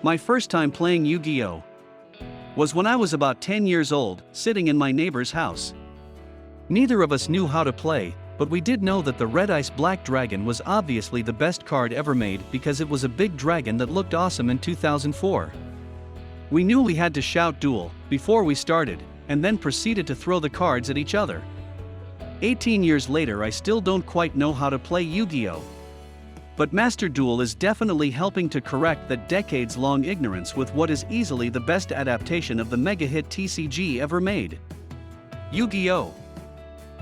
My first time playing Yu-Gi-Oh! Was when I was about 10 years old, sitting in my neighbor's house. Neither of us knew how to play, but we did know that the Red Ice Black Dragon was obviously the best card ever made because it was a big dragon that looked awesome in 2004. We knew we had to shout Duel before we started, and then proceeded to throw the cards at each other. 18 years later, I still don't quite know how to play Yu-Gi-Oh! But Master Duel is definitely helping to correct that decades-long ignorance with what is easily the best adaptation of the mega-hit TCG ever made. Yu-Gi-Oh!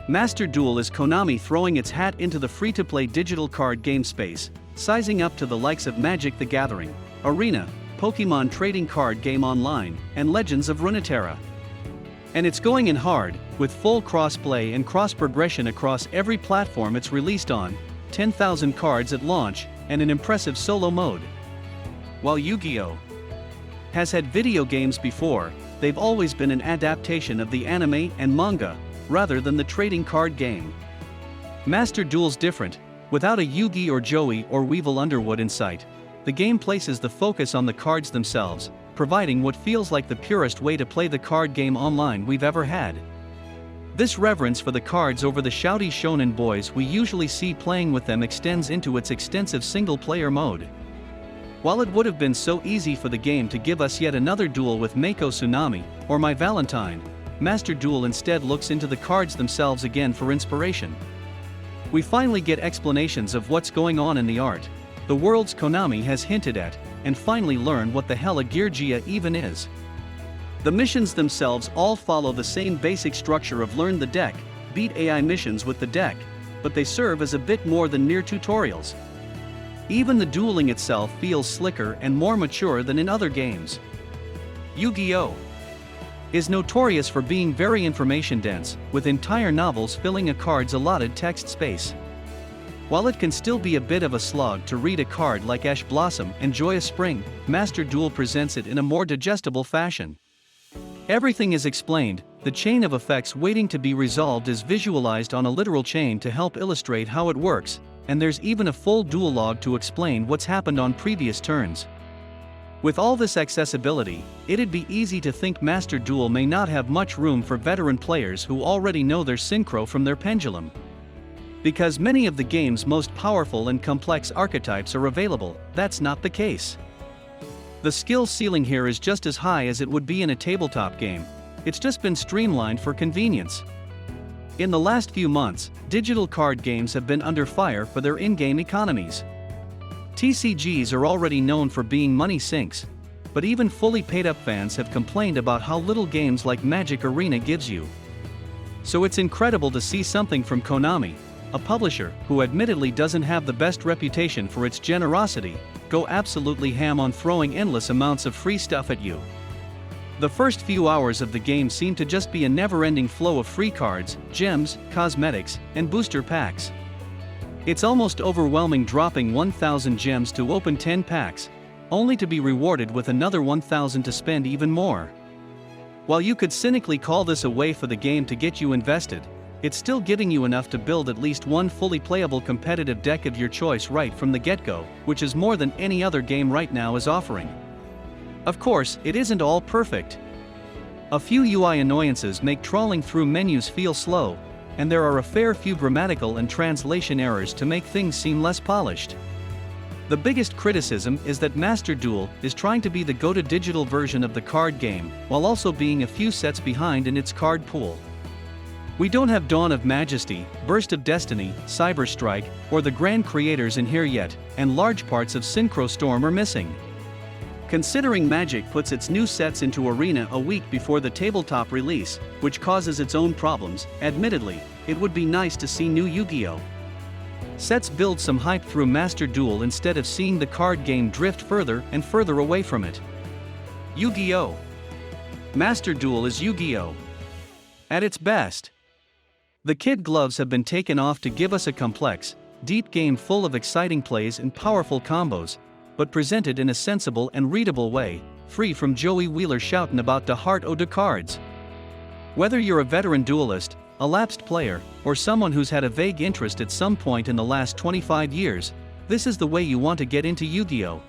Master Duel is Konami throwing its hat into the free-to-play digital card game space, sizing up to the likes of Magic the Gathering, Arena, Pokemon Trading Card Game Online, and Legends of Runeterra. And it's going in hard, with full cross-play and cross-progression across every platform it's released on, 10,000 cards at launch, and an impressive solo mode. While Yu-Gi-Oh! Has had video games before, they've always been an adaptation of the anime and manga, rather than the trading card game. Master Duel's different, without a Yugi or Joey or Weevil Underwood in sight. The game places the focus on the cards themselves, providing what feels like the purest way to play the card game online we've ever had. This reverence for the cards over the shouty shonen boys we usually see playing with them extends into its extensive single-player mode. While it would have been so easy for the game to give us yet another duel with Mako Tsunami, or My Valentine, Master Duel instead looks into the cards themselves again for inspiration. We finally get explanations of what's going on in the art, the worlds Konami has hinted at, and finally learn what the hell a Geargia even is. The missions themselves all follow the same basic structure of learn the deck, beat AI missions with the deck, but they serve as a bit more than mere tutorials. Even the dueling itself feels slicker and more mature than in other games. Yu-Gi-Oh! Is notorious for being very information-dense, with entire novels filling a card's allotted text space. While it can still be a bit of a slog to read a card like Ash Blossom and Joyous Spring, Master Duel presents it in a more digestible fashion. Everything is explained, the chain of effects waiting to be resolved is visualized on a literal chain to help illustrate how it works, and there's even a full duel log to explain what's happened on previous turns. With all this accessibility, it'd be easy to think Master Duel may not have much room for veteran players who already know their synchro from their pendulum. Because many of the game's most powerful and complex archetypes are available, that's not the case. The skill ceiling here is just as high as it would be in a tabletop game. It's just been streamlined for convenience. In the last few months, digital card games have been under fire for their in-game economies. TCGs are already known for being money sinks, but even fully paid-up fans have complained about how little games like Magic Arena gives you. So it's incredible to see something from Konami, a publisher who admittedly doesn't have the best reputation for its generosity, go absolutely ham on throwing endless amounts of free stuff at you. The first few hours of the game seem to just be a never-ending flow of free cards, gems, cosmetics, and booster packs. It's almost overwhelming dropping 1,000 gems to open 10 packs, only to be rewarded with another 1,000 to spend even more. While you could cynically call this a way for the game to get you invested, it's still giving you enough to build at least one fully playable competitive deck of your choice right from the get-go, which is more than any other game right now is offering. Of course, it isn't all perfect. A few UI annoyances make trawling through menus feel slow, and there are a fair few grammatical and translation errors to make things seem less polished. The biggest criticism is that Master Duel is trying to be the go-to-digital version of the card game, while also being a few sets behind in its card pool. We don't have Dawn of Majesty, Burst of Destiny, Cyber Strike, or the Grand Creators in here yet, and large parts of Synchro Storm are missing. Considering Magic puts its new sets into Arena a week before the tabletop release, which causes its own problems, admittedly, it would be nice to see new Yu-Gi-Oh! Sets build some hype through Master Duel instead of seeing the card game drift further and further away from it. Yu-Gi-Oh! Master Duel is Yu-Gi-Oh! At its best. The kid gloves have been taken off to give us a complex, deep game full of exciting plays and powerful combos, but presented in a sensible and readable way, free from Joey Wheeler shouting about the heart o' de cards. Whether you're a veteran duelist, a lapsed player, or someone who's had a vague interest at some point in the last 25 years, this is the way you want to get into Yu-Gi-Oh!